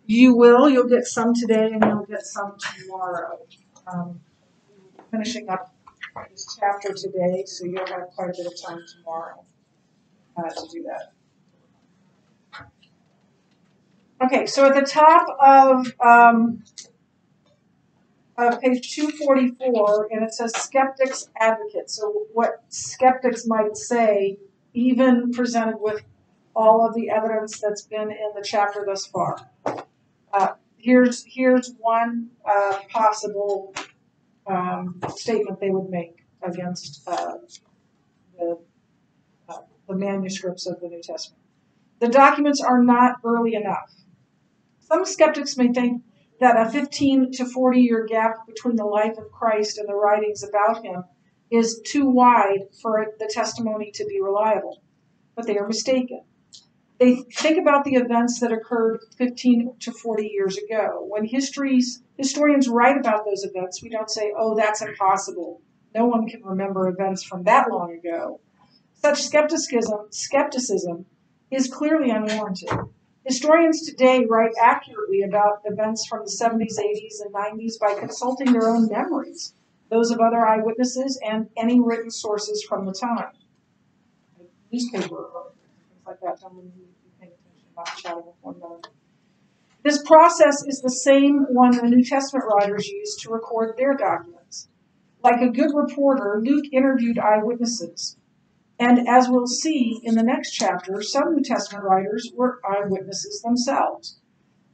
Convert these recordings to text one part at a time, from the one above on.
You will. You'll get some today and you'll get some tomorrow. Finishing up this chapter today, so you'll have quite a bit of time tomorrow to do that. Okay, so at the top of page 244, and it says skeptics advocate. So what skeptics might say, even presented with all of the evidence that's been in the chapter thus far. Here's one possible statement they would make against the manuscripts of the New Testament. The documents are not early enough. Some skeptics may think that a 15 to 40 year gap between the life of Christ and the writings about him is too wide for the testimony to be reliable, but they are mistaken. They think about the events that occurred 15 to 40 years ago. When historians write about those events, we don't say, oh, that's impossible. No one can remember events from that long ago. Such skepticism is clearly unwarranted. Historians today write accurately about events from the 70s, 80s, and 90s by consulting their own memories, those of other eyewitnesses, and any written sources from the time. Like newspaper articles, things like that. Don't really be paying attention, not chatting with one another. This process is the same one the New Testament writers used to record their documents. Like a good reporter, Luke interviewed eyewitnesses. And as we'll see in the next chapter, some New Testament writers were eyewitnesses themselves.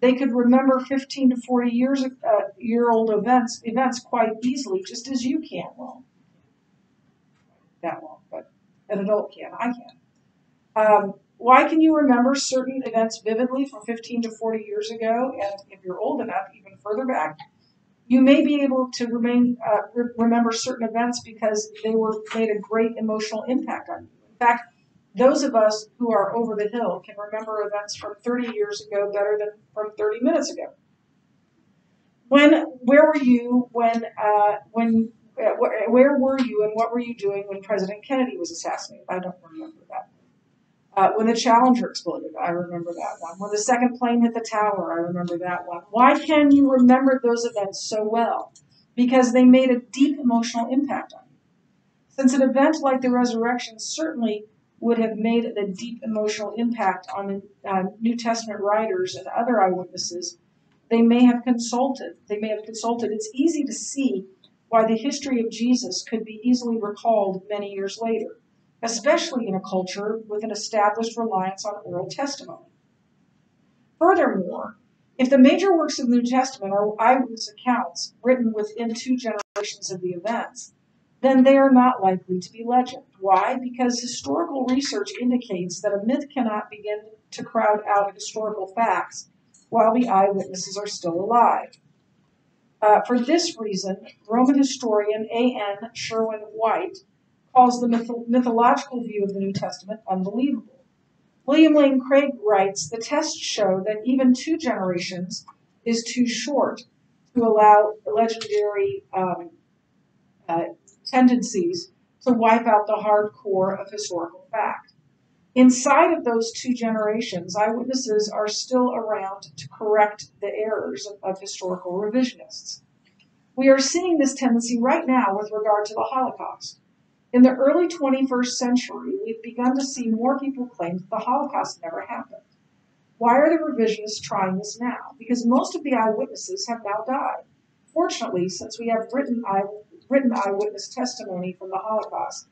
They could remember 15 to 40 year old events quite easily, just as you can. Well, that long, but an adult can. I can. Why can you remember certain events vividly from 15 to 40 years ago? And if you're old enough, even further back, you may be able to remember certain events because they made a great emotional impact on you. In fact, those of us who are over the hill can remember events from 30 years ago better than from 30 minutes ago. Where were you where were you and what were you doing when President Kennedy was assassinated? I don't remember that. When the Challenger exploded, I remember that one. When the second plane hit the tower, I remember that one. Why can you remember those events so well? Because they made a deep emotional impact on you. Since an event like the resurrection certainly would have made a deep emotional impact on the New Testament writers and other eyewitnesses, they may have consulted. It's easy to see why the history of Jesus could be easily recalled many years later, especially in a culture with an established reliance on oral testimony. Furthermore, if the major works of the New Testament are eyewitness accounts written within 2 generations of the events, then they are not likely to be legend. Why? Because historical research indicates that a myth cannot begin to crowd out historical facts while the eyewitnesses are still alive. For this reason, Roman historian A.N. Sherwin-White calls the mythological view of the New Testament unbelievable. William Lane Craig writes, the tests show that even 2 generations is too short to allow legendary tendencies to wipe out the hard core of historical fact. Inside of those 2 generations, eyewitnesses are still around to correct the errors of historical revisionists. We are seeing this tendency right now with regard to the Holocaust. In the early 21st century, we've begun to see more people claim that the Holocaust never happened. Why are the revisionists trying this now? Because most of the eyewitnesses have now died. Fortunately, since we have written eyewitness testimony from the Holocaust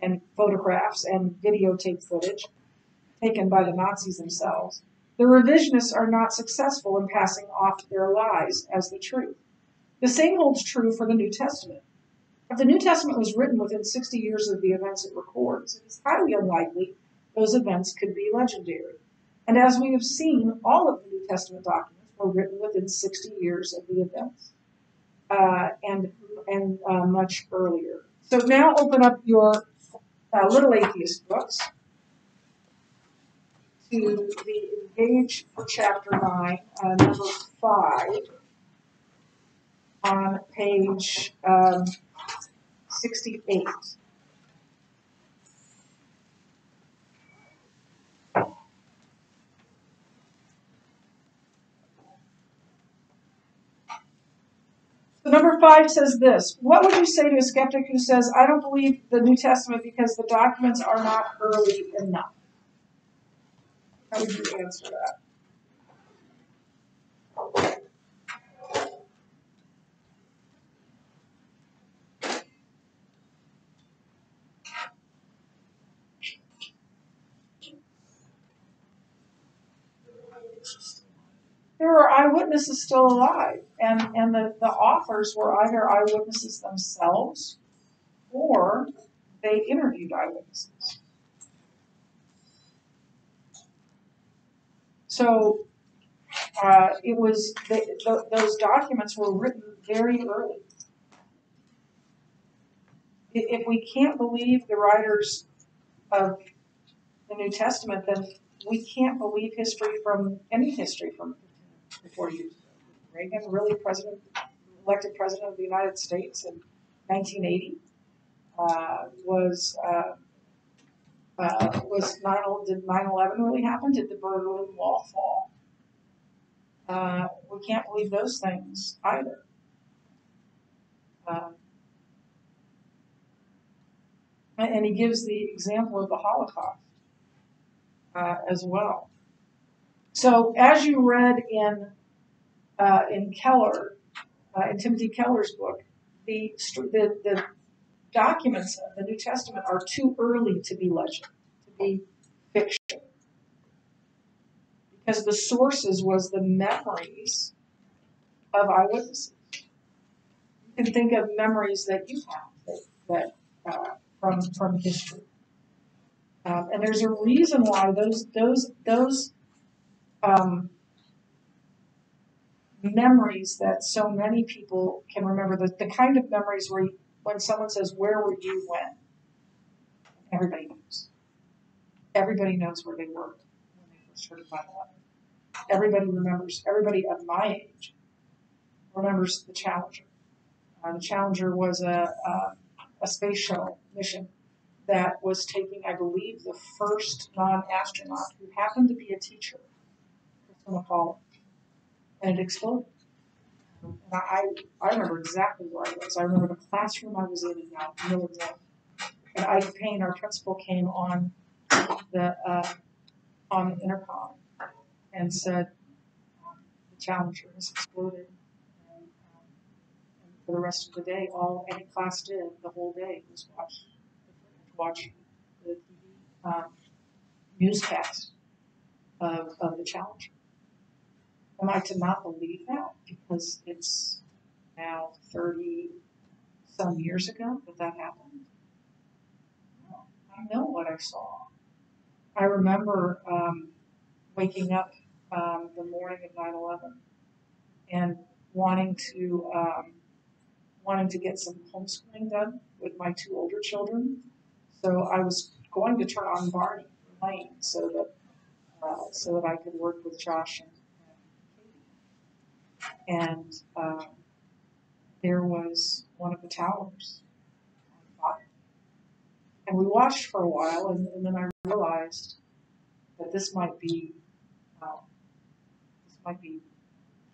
and photographs and videotape footage taken by the Nazis themselves, the revisionists are not successful in passing off their lies as the truth. The same holds true for the New Testament. If the New Testament was written within 60 years of the events it records, it is highly unlikely those events could be legendary. And as we have seen, all of the New Testament documents were written within 60 years of the events, and much earlier. So now open up your Little Atheist books to the Engage for Chapter 9, number 5, on page 68. 5 says this. What would you say to a skeptic who says, I don't believe the New Testament because the documents are not early enough? How would you answer that? There were eyewitnesses still alive, and the authors were either eyewitnesses themselves or they interviewed eyewitnesses. So it was those documents were written very early. If we can't believe the writers of the New Testament, then we can't believe history from any history from before you. Reagan really elected president of the United States in 1980. Did 9/11 really happen? Did the Berlin Wall fall? We can't believe those things either. And he gives the example of the Holocaust as well. So as you read in Keller, in Timothy Keller's book, the documents of the New Testament are too early to be legend, to be fiction, because the sources was the memories of eyewitnesses. You can think of memories that you have from history, and there's a reason why those memories that so many people can remember, the kind of memories where when someone says, "Where were you when?" Everybody knows. Everybody knows where they were when they first heard of 9/11. Everybody remembers. Everybody of my age remembers the Challenger. The Challenger was a space shuttle mission that was taking, I believe, the first non-astronaut who happened to be a teacher from Apollo, and it exploded. And I remember exactly where I was. I remember the classroom I was in Millerdale. And Ike Payne, our principal, came on the intercom and said, the Challenger has exploded. And for the rest of the day, all any class did the whole day was watch the TV newscast of the Challenger. Am I to not believe that because it's now 30 some years ago that happened? No, I know what I saw. I remember waking up the morning of 9/11 and wanting to get some homeschooling done with my 2 older children. So I was going to turn on Barney for Lane so that I could work with Josh and Katie. And there was one of the towers on fire. And we watched for a while, and then I realized that this might be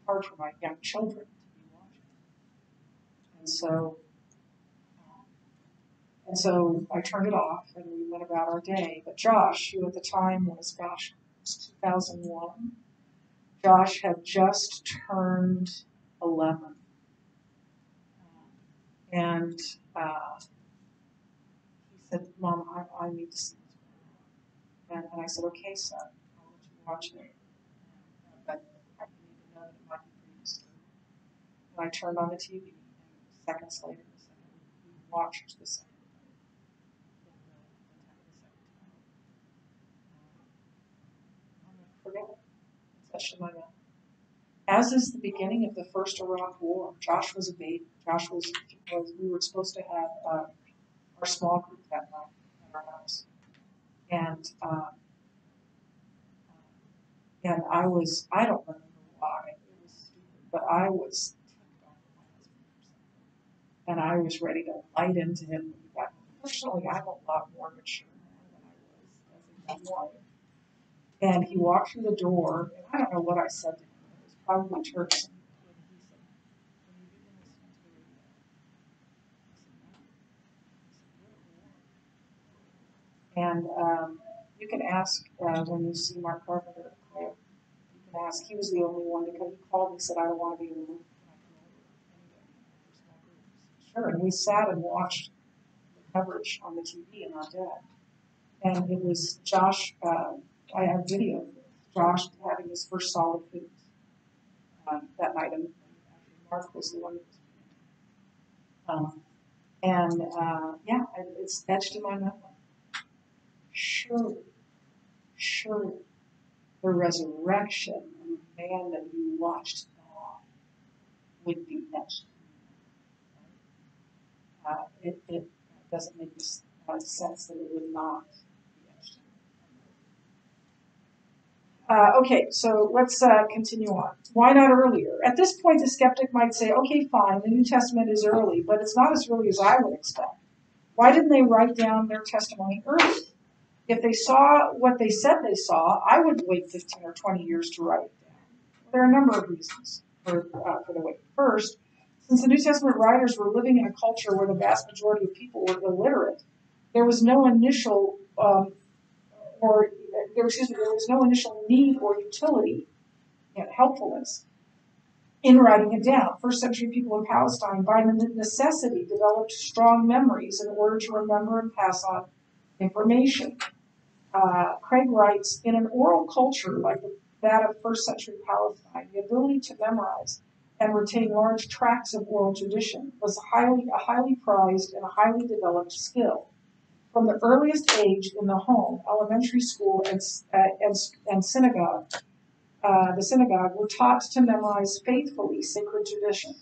hard for my young children to be watching. And so I turned it off, and we went about our day. But Josh, who at the time was, it was 2001, Josh had just turned 11. And he said, Mom, I need to see this. And I said, okay, son, I'll let you watch it. But I need to know that it might be prehistoric. And I turned on the TV, and seconds later, we watched the second. Forget it. It's etched in my memory. As is the beginning of the first Iraq War. Josh was a baby. We were supposed to have our small group that night at our house. And I don't remember why, it was stupid, but I was ticked off my husband for something. And I was ready to light into him. Personally, I'm a lot more mature than I was as a young wife. And he walked through the door, and I don't know what I said to him. It was probably church. And he said, "When you begin listening to the radio, And you can ask when you see Mark Carpenter, you can ask. He was the only one because he called and said, "I don't want to be removed." Sure, and we sat and watched the coverage on the TV in our deck. And it was Josh, I have video of Josh having his first solid foods that night, and Mark was the one who was yeah, it's etched in my memory. Surely, surely, the resurrection of the man that you watched die would be etched. It doesn't make sense that it would not be etched. Okay, so let's continue on. Why not earlier? At this point, the skeptic might say, okay, fine, the New Testament is early, but it's not as early as I would expect. Why didn't they write down their testimony early? If they saw what they said they saw, I would wait 15 or 20 years to write it down. There are a number of reasons for the wait. First, since the New Testament writers were living in a culture where the vast majority of people were illiterate, there was no initial there was no initial need or utility and helpfulness in writing it down. First century people in Palestine, by necessity, developed strong memories in order to remember and pass on information. Craig writes, in an oral culture like that of first century Palestine, the ability to memorize and retain large tracts of oral tradition was a highly prized and a highly developed skill. From the earliest age in the home, elementary school, and synagogue, the synagogue were taught to memorize faithfully sacred tradition.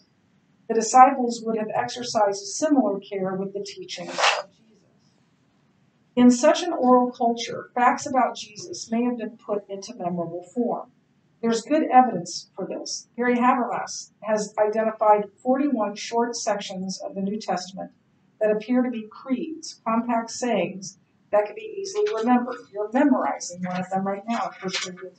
The disciples would have exercised similar care with the teachings of Jesus. In such an oral culture, facts about Jesus may have been put into memorable form. There's good evidence for this. Gary Habermas has identified 41 short sections of the New Testament that appear to be creeds, compact sayings that can be easily remembered. You're memorizing one of them right now, 1 Corinthians 15.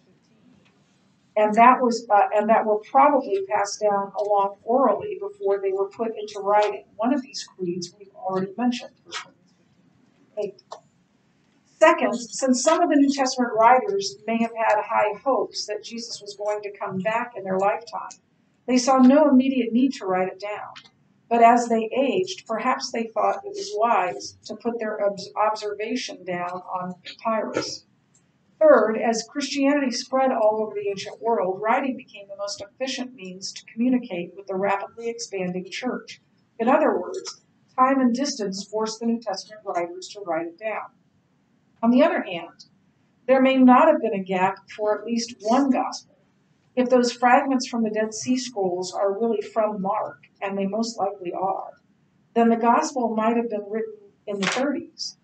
And that were probably passed down along orally before they were put into writing. One of these creeds we've already mentioned, 1 Corinthians 15:8. Second, since some of the New Testament writers may have had high hopes that Jesus was going to come back in their lifetime, they saw no immediate need to write it down. But as they aged, perhaps they thought it was wise to put their observation down on papyrus. Third, as Christianity spread all over the ancient world, writing became the most efficient means to communicate with the rapidly expanding church. In other words, time and distance forced the New Testament writers to write it down. On the other hand, there may not have been a gap for at least one gospel. If those fragments from the Dead Sea Scrolls are really from Mark, and they most likely are, then the gospel might have been written in the 30s.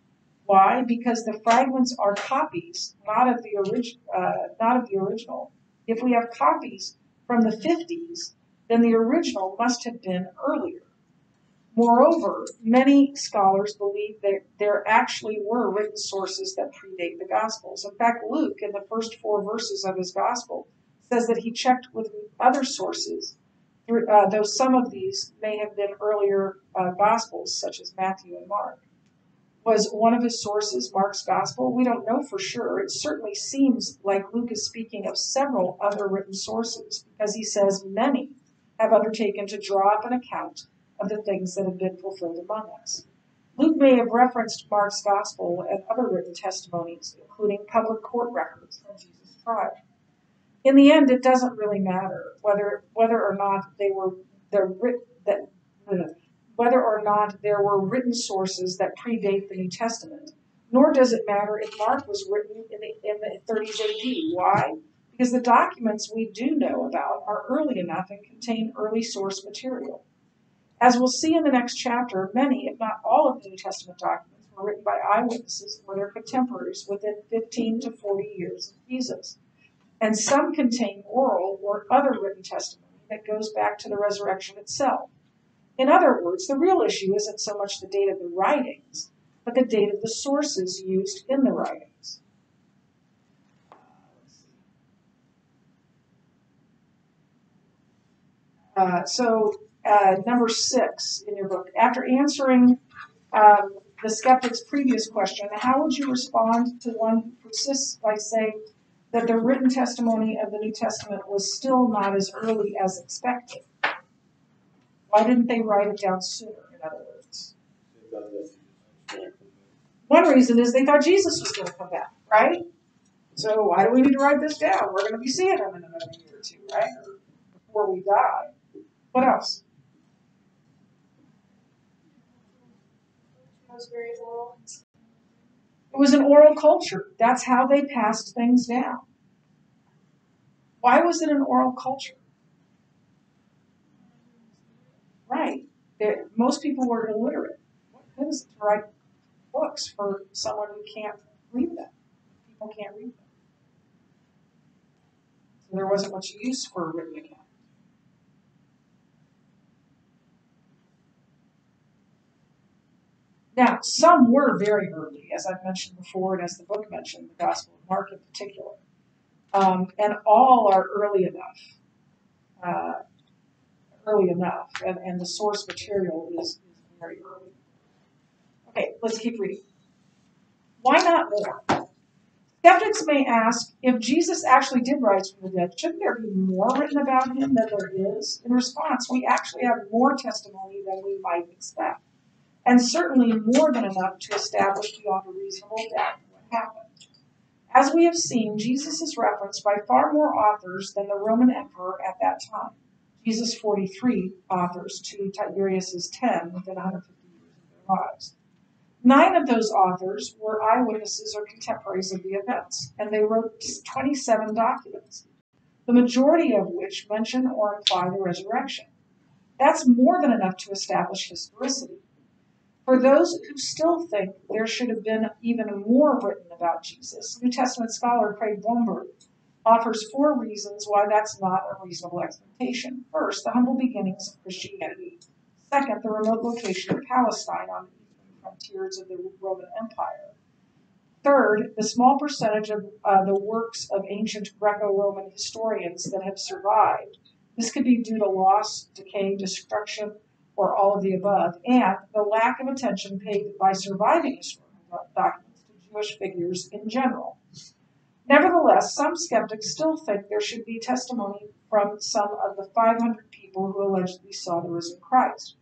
Why? Because the fragments are copies, not of the original. If we have copies from the 50s, then the original must have been earlier. Moreover, many scholars believe that there actually were written sources that predate the Gospels. In fact, Luke, in the first 4 verses of his Gospel, says that he checked with other sources, though some of these may have been earlier Gospels, such as Matthew and Mark. Was one of his sources Mark's Gospel? We don't know for sure. It certainly seems like Luke is speaking of several other written sources, because he says many have undertaken to draw up an account of the things that have been fulfilled among us. Luke may have referenced Mark's Gospel and other written testimonies, including public court records from Jesus' trial. In the end, it doesn't really matter whether or not there were written sources that predate the New Testament, nor does it matter if Mark was written in the 30s AD. Why? Because the documents we do know about are early enough and contain early source material. As we'll see in the next chapter, many, if not all, of the New Testament documents were written by eyewitnesses or their contemporaries within 15 to 40 years of Jesus. And some contain oral or other written testimony that goes back to the resurrection itself. In other words, the real issue isn't so much the date of the writings, but the date of the sources used in the writings. Number 6 in your book. After answering the skeptic's previous question, how would you respond to one who persists by saying that the written testimony of the New Testament was still not as early as expected? Why didn't they write it down sooner, in other words? One reason is they thought Jesus was going to come back, right? So why do we need to write this down? We're going to be seeing him in another year or two, right? Or before we die. What else? It was very oral. It was an oral culture. That's how they passed things down. Why was it an oral culture? Right. Most people were illiterate. What good is it to write books for someone who can't read them? People can't read them. So there wasn't much use for a written account. Now, some were very early, as I've mentioned before, and as the book mentioned, the Gospel of Mark in particular. And all are early enough, and the source material is very early. Okay, let's keep reading. Why not more? Skeptics may ask, if Jesus actually did rise from the dead, shouldn't there be more written about him than there is? In response, we actually have more testimony than we might expect, and certainly more than enough to establish beyond a reasonable doubt what happened. As we have seen, Jesus is referenced by far more authors than the Roman emperor at that time. Jesus' 43 authors to Tiberius's 10 within 150 years of their lives. 9 of those authors were eyewitnesses or contemporaries of the events, and they wrote 27 documents, the majority of which mention or imply the resurrection. That's more than enough to establish historicity. For those who still think there should have been even more written about Jesus, New Testament scholar Craig Blomberg offers 4 reasons why that's not a reasonable expectation. First, the humble beginnings of Christianity. Second, the remote location of Palestine on the eastern frontiers of the Roman Empire. Third, the small percentage of the works of ancient Greco-Roman historians that have survived. This could be due to loss, decay, destruction, or all of the above, and the lack of attention paid by surviving historical documents to Jewish figures in general. Nevertheless, some skeptics still think there should be testimony from some of the 500 people who allegedly saw the risen Christ.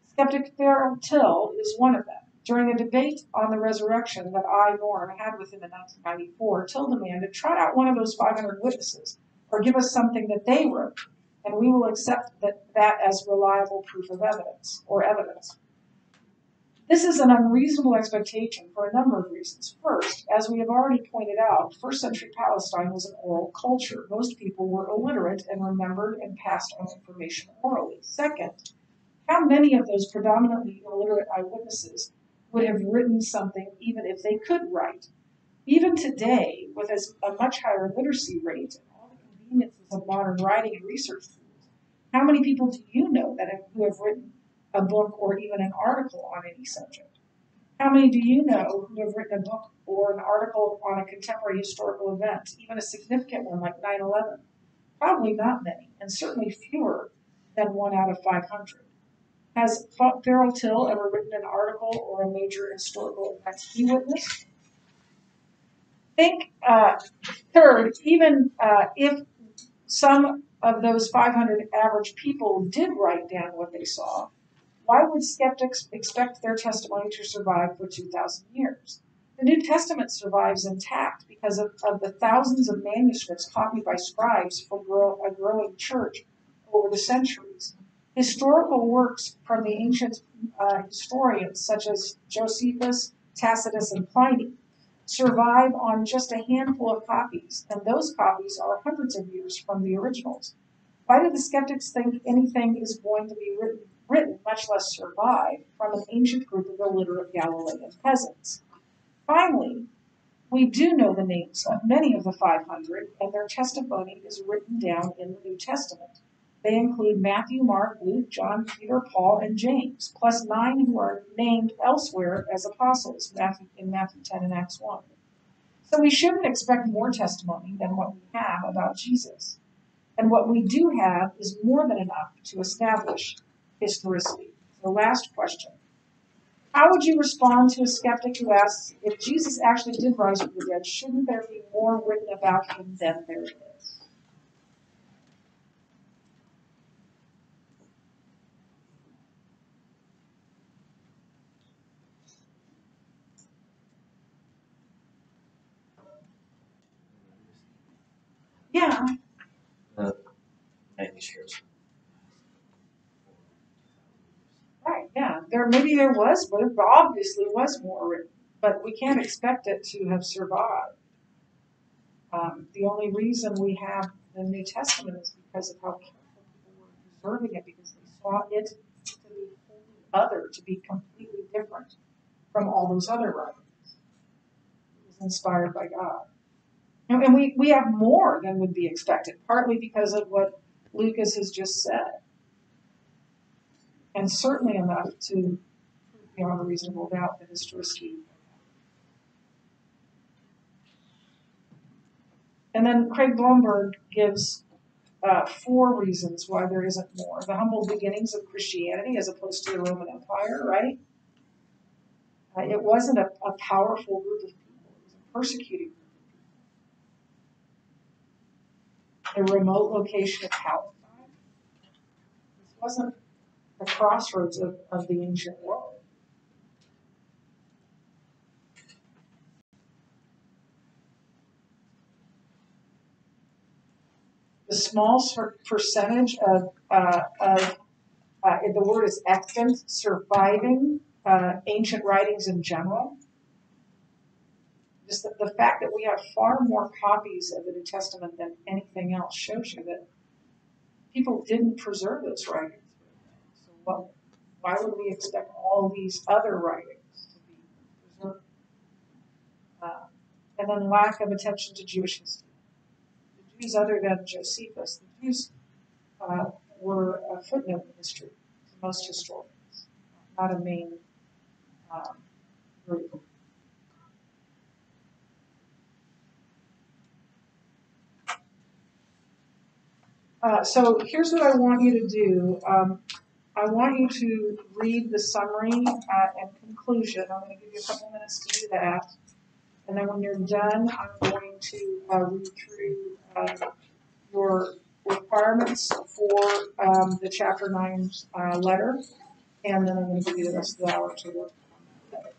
Skeptic Farrell Till is one of them. During a debate on the resurrection that I, Norm, had with him in 1994, Till demanded, trot out one of those 500 witnesses, or give us something that they wrote, and we will accept that as reliable proof of evidence. This is an unreasonable expectation for a number of reasons. First, as we have already pointed out, first century Palestine was an oral culture. Most people were illiterate and remembered and passed on information orally. Second, how many of those predominantly illiterate eyewitnesses would have written something even if they could write? Even today, with a much higher literacy rate and all the conveniences of modern writing and research tools, how many people do you know who have written a book or even an article on any subject? How many do you know who have written a book or an article on a contemporary historical event, even a significant one like 9/11? Probably not many, and certainly fewer than 1 out of 500. Has Farrell Till ever written an article or a major historical event he witnessed? Third, even if some of those 500 average people did write down what they saw, why would skeptics expect their testimony to survive for 2,000 years? The New Testament survives intact because of the thousands of manuscripts copied by scribes for a growing church over the centuries. Historical works from the ancient historians, such as Josephus, Tacitus, and Pliny, survive on just a handful of copies, and those copies are hundreds of years from the originals. Why do the skeptics think anything is going to be written, much less survive, from an ancient group of illiterate Galilean peasants? Finally, we do know the names of many of the 500, and their testimony is written down in the New Testament. They include Matthew, Mark, Luke, John, Peter, Paul, and James, plus 9 who are named elsewhere as apostles in Matthew 10 and Acts 1. So we shouldn't expect more testimony than what we have about Jesus. And what we do have is more than enough to establish historicity. The last question. How would you respond to a skeptic who asks, if Jesus actually did rise from the dead, shouldn't there be more written about him than there is? Yeah. Manuscripts. Right, yeah. Maybe there was, but there obviously was more written, but we can't expect it to have survived. The only reason we have the New Testament is because of how careful people were preserving it, because they saw it to be wholly other, to be completely different from all those other writings. It was inspired by God. And we have more than would be expected, partly because of what Lucas has just said, and certainly enough to prove beyond a reasonable doubt that historicity. And then Craig Blomberg gives 4 reasons why there isn't more. The humble beginnings of Christianity as opposed to the Roman Empire, right? It wasn't a powerful group of people. It was a persecuted group of people. A remote location of Palestine. This wasn't the crossroads of the ancient world. The small percentage of the word is extant, surviving ancient writings in general. Just the fact that we have far more copies of the New Testament than anything else shows you that people didn't preserve those writings. So why would we expect all these other writings to be preserved? And then lack of attention to Jewish history. The Jews, other than Josephus, the Jews were a footnote in history to most historians, not a main group. So here's what I want you to do. I want you to read the summary and conclusion. I'm going to give you a couple minutes to do that. And then when you're done, I'm going to read through your requirements for the Chapter 9 letter. And then I'm going to give you the rest of the hour to work on that.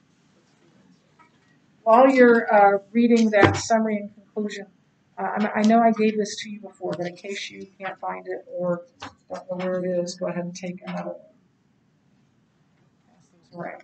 While you're reading that summary and conclusion, I know I gave this to you before, but in case you can't find it or don't know where it is, go ahead and take another one. Pass those around.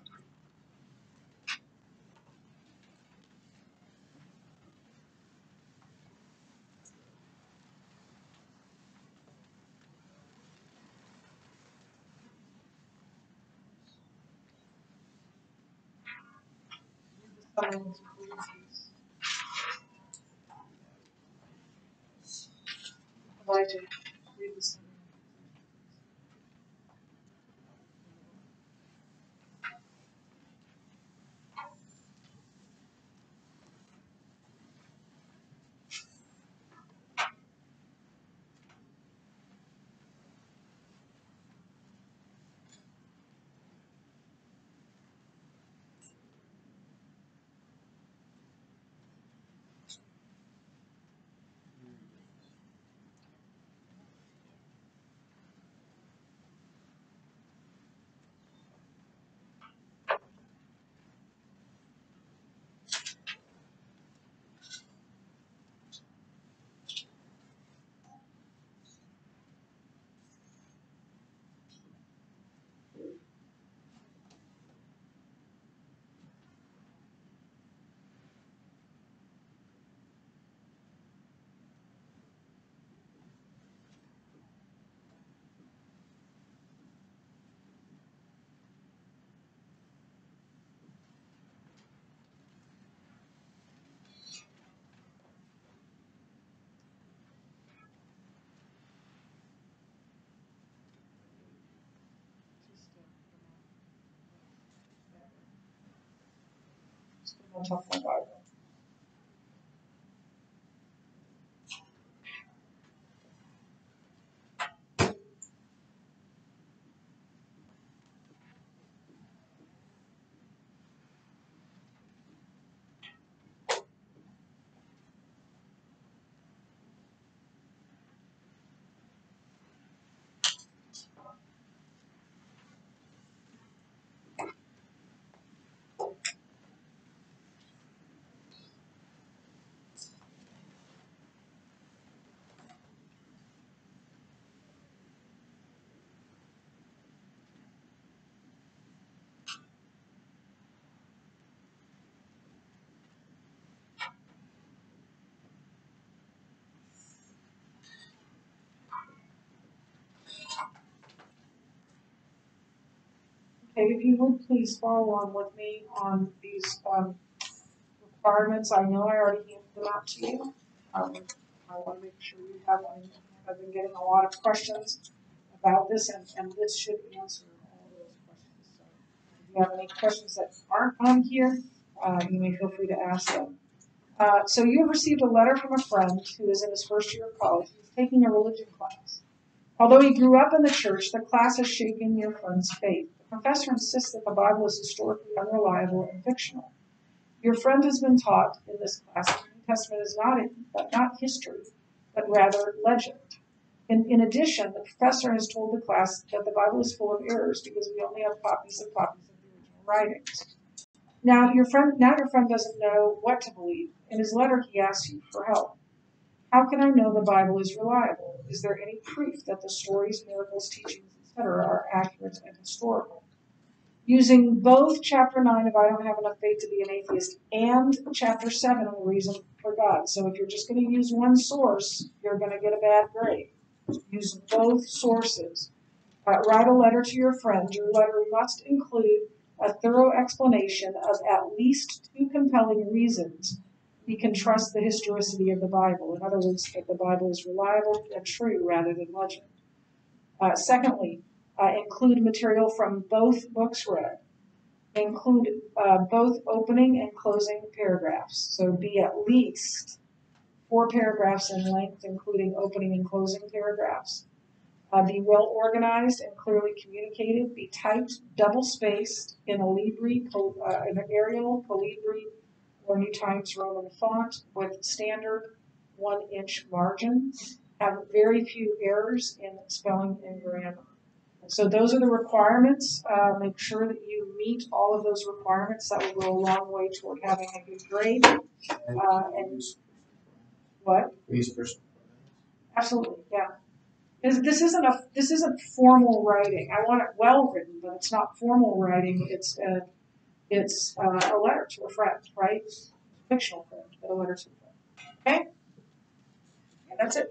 Elijah, read the summary. Just on top of my Bible. Okay, if you would please follow on with me on these requirements. I know I already handed them out to you. I want to make sure you have one. I've been getting a lot of questions about this, and this should answer all those questions. So if you have any questions that aren't on here, you may feel free to ask them. So you have received a letter from a friend who is in his first year of college. He's taking a religion class. Although he grew up in the church, the class has shaken your friend's faith. The professor insists that the Bible is historically unreliable and fictional. Your friend has been taught in this class that the New Testament is not history, but rather legend. In addition, the professor has told the class that the Bible is full of errors because we only have copies of the original writings. Now your friend doesn't know what to believe. In his letter, he asks you for help. How can I know the Bible is reliable? Is there any proof that the stories, miracles, teachings, etc. are accurate and historical? Using both chapter 9 of I Don't Have Enough Faith to Be an Atheist and chapter 7 of The Reason for God. So if you're just going to use one source, you're going to get a bad grade. Use both sources. Write a letter to your friend. Your letter must include a thorough explanation of at least 2 compelling reasons we can trust the historicity of the Bible. In other words, that the Bible is reliable and true rather than legend. Secondly, include material from both books read. Include both opening and closing paragraphs. So be at least 4 paragraphs in length, including opening and closing paragraphs. Be well organized and clearly communicated. Be typed, double-spaced in a Libri, in an Arial, Calibri, or New Times Roman font with standard 1-inch margin. Have very few errors in spelling and grammar. So those are the requirements. Make sure that you meet all of those requirements. That will go a long way toward having a good grade. And what? Absolutely, yeah. This isn't formal writing. I want it well written, but it's not formal writing. It's a letter to a friend, right? Fictional friend, but a letter to a friend. Okay, and that's it.